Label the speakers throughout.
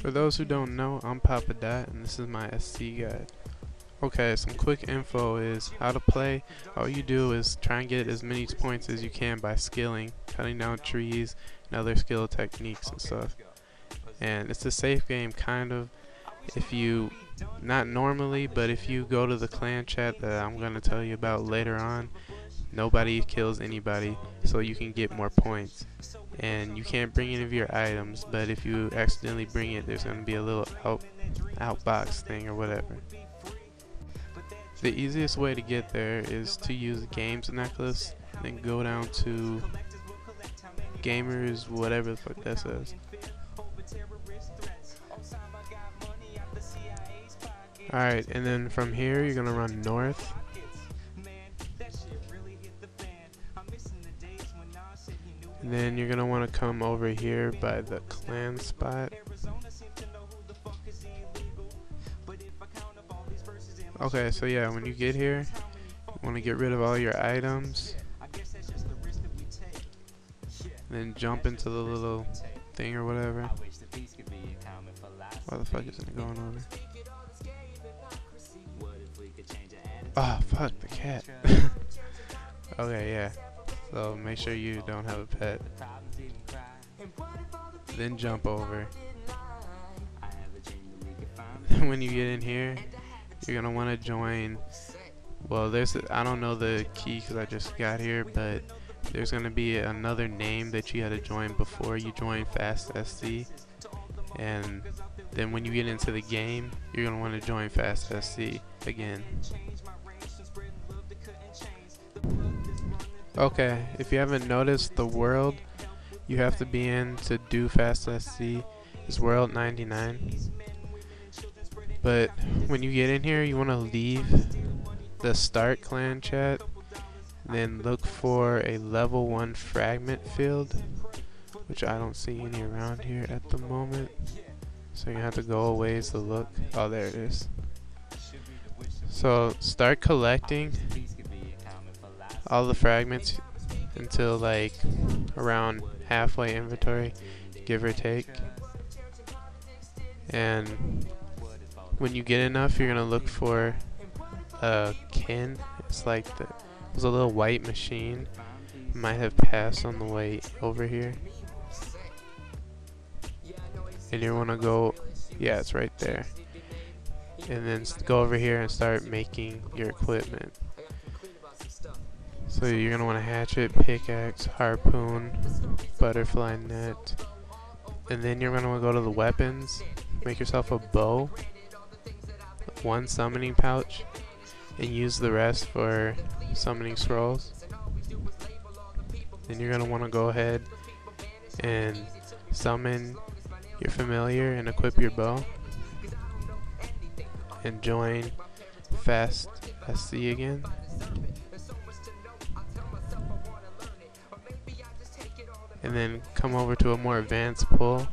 Speaker 1: For those who don't know, I'm Papa Dot and this is my SC guide. Okay, some quick info is how to play. All you do is try and get as many points as you can by skilling, cutting down trees, and other skill techniques and stuff. And it's a safe game, kind of, if you, not normally, but if you go to the clan chat that I'm going to tell you about later on, nobody kills anybody, so you can get more points. And you can't bring any of your items, but if you accidentally bring it, there's going to be a little outbox thing or whatever. The easiest way to get there is to use Games Necklace, then go down to Gamers, whatever the fuck that says. Alright, and then from here you're gonna run north. And then you're gonna want to come over here by the clan spot. Okay, so yeah, when you get here, you want to get rid of all your items. And then jump into the little thing or whatever. Why the fuck isn't it going over? Oh, fuck, the cat. Okay, yeah. So make sure you don't have a pet. Then jump over. When you get in here, you're gonna want to join. Well, I don't know the key because I just got here, but there's gonna be another name that you had to join before you join Fast SC. And then when you get into the game, you're gonna want to join Fast SC again. Okay, if you haven't noticed, the world you have to be in to do Fast SC is World 99. But when you get in here, you want to leave the start clan chat, then look for a level 1 fragment field, which I don't see any around here at the moment. So you have to go a ways to look. Oh, there it is. So start collecting all the fragments until like around halfway inventory, give or take. And when you get enough, you're gonna look for a kin. It's like there's a little white machine. Might have passed on the way over here. And you wanna go, yeah, it's right there. And then go over here and start making your equipment. So you're gonna want a hatchet, pickaxe, harpoon, butterfly net, and then you're gonna want to go to the weapons, make yourself a bow, 1 summoning pouch, and use the rest for summoning scrolls. Then you're gonna want to go ahead and summon your familiar and equip your bow, and join Fast SC again. And then come over to a more advanced pool,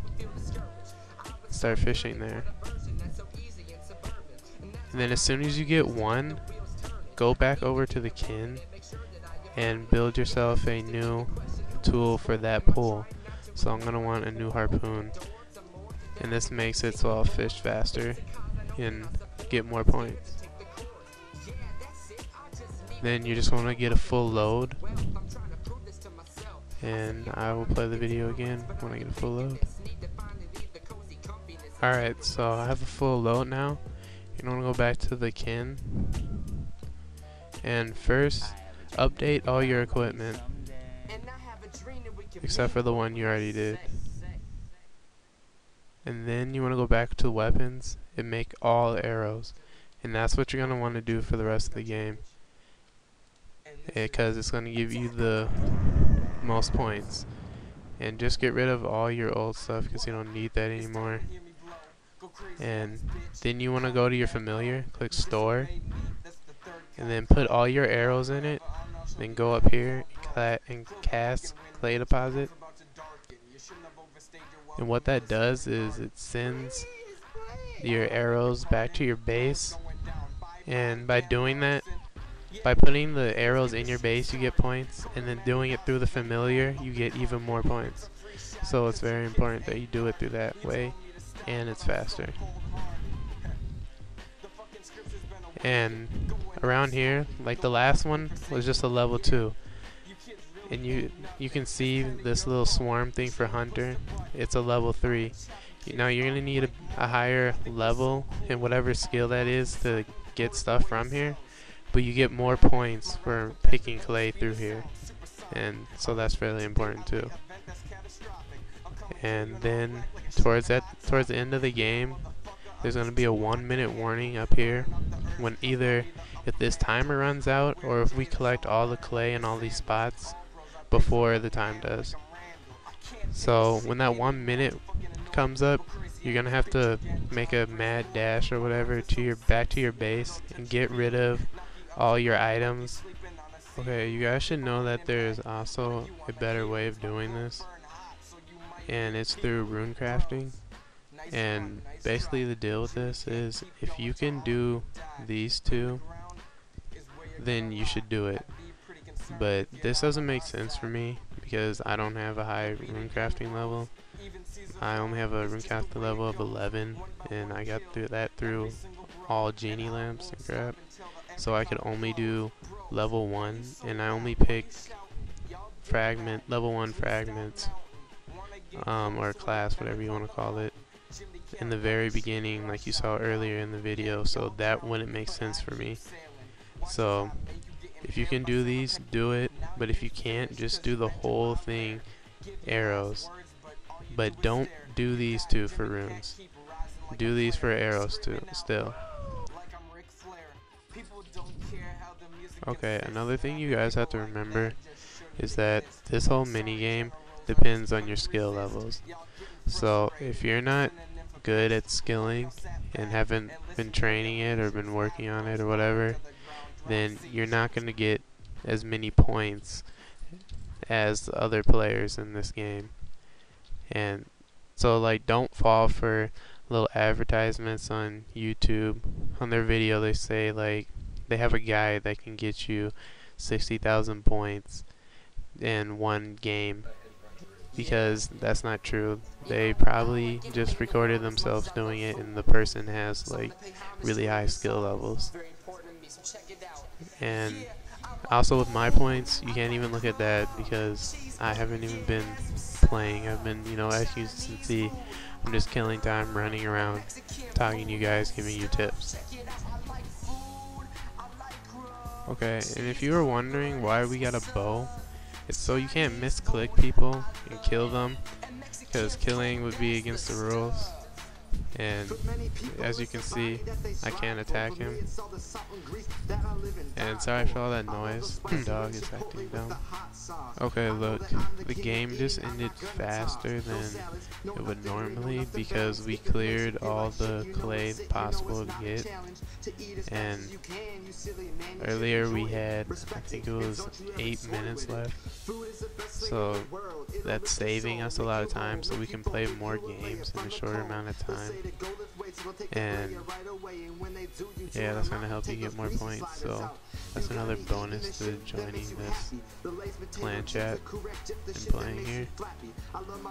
Speaker 1: start fishing there. And then as soon as you get 1, go back over to the kin and build yourself a new tool for that pool. So I'm gonna want a new harpoon, and this makes it so I'll fish faster and get more points. Then you just want to get a full load, and I will play the video again when I get a full load. Alright, so I have a full load now. You want to go back to the kin, and first update all your equipment except for the one you already did. And then you want to go back to weapons and make all arrows, and that's what you're going to want to do for the rest of the game, because it's going to give you the most points. And just get rid of all your old stuff because you don't need that anymore. And then you want to go to your familiar, click store, and then put all your arrows in it, then go up here and cast clay deposit. And what that does is it sends your arrows back to your base, and by doing that, by putting the arrows in your base, you get points, and then doing it through the familiar, you get even more points. So it's very important that you do it through that way, and it's faster. And around here, like the last one was just a level 2. And you can see this little swarm thing for Hunter. It's a level 3. Now you're gonna need a higher level in whatever skill that is to get stuff from here, but you get more points for picking clay through here, and so that's fairly important too. And then towards the end of the game, there's gonna be a 1-minute warning up here when either if this timer runs out or if we collect all the clay in all these spots before the time does. So when that 1 minute comes up, you're gonna have to make a mad dash or whatever to back to your base and get rid of all your items. Okay, you guys should know that there's also a better way of doing this, and it's through rune crafting. And basically the deal with this is if you can do these two, then you should do it. But this doesn't make sense for me because I don't have a high rune crafting level. I only have a rune crafting level of 11, and I got through that through all genie lamps and crap. So I could only do level 1, and I only picked level 1 fragments, or class, whatever you want to call it, in the very beginning, like you saw earlier in the video. So that wouldn't make sense for me. So if you can do these, do it, but if you can't, just do the whole thing arrows. But don't do these two for runes. Do these for arrows too, still. Okay, another thing you guys have to remember is that this whole mini game depends on your skill levels. So if you're not good at skilling and haven't been training it or been working on it or whatever, then you're not going to get as many points as other players in this game. And so like, don't fall for little advertisements on YouTube. On their video they say like they have a guide that can get you 60,000 points in one game, because that's not true. They probably just recorded themselves doing it, and the person has like really high skill levels. And also with my points, you can't even look at that because I haven't even been playing. I've been, as you can see, I'm just killing time, running around, talking to you guys, giving you tips. Okay, and if you were wondering why we got a bow, it's so you can't misclick people and kill them, because killing would be against the rules. And as you can see, I can't attack him. And sorry for all that noise. Dog is acting dumb. Okay, look, the game just ended faster than it would normally because we cleared all the clay possible to get. And earlier we had, I think it was 8 minutes left. So that's saving us a lot of time so we can play more games in a shorter amount of time. And yeah, that's going to help you get more points. So that's another bonus to joining this clan chat and playing here.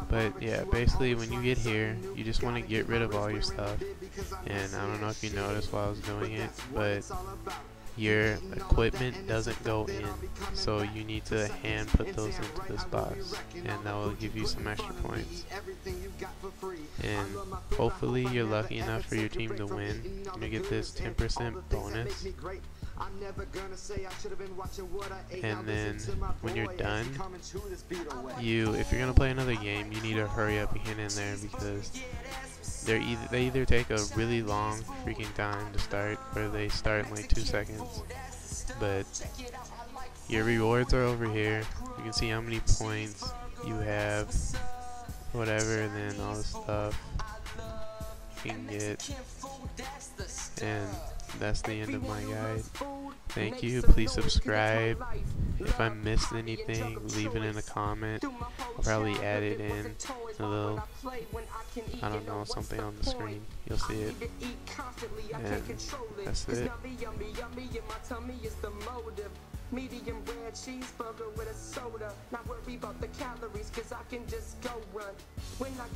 Speaker 1: But yeah, basically when you get here, you just want to get rid of all your stuff. And I don't know if you noticed while I was doing it, but your equipment doesn't go in, so you need to hand put those into this box, and that will give you some extra points. And hopefully you're lucky enough for your team to win and you get this 10% bonus. And then when you're done, if you're gonna play another game, you need to hurry up and get in there, because they either take a really long freaking time to start, or they start in like 2 seconds. But your rewards are over here. You can see how many points you have, whatever, and then all the stuff you can get. And that's the end of my guide. Thank you. Please subscribe. If I missed anything, leave it in a comment. I'll probably add it in a little, I don't know, something on the screen. You'll see it. And that's it. Medium rare cheeseburger with a soda. Not worry about the calories, cause I can just go run. When I get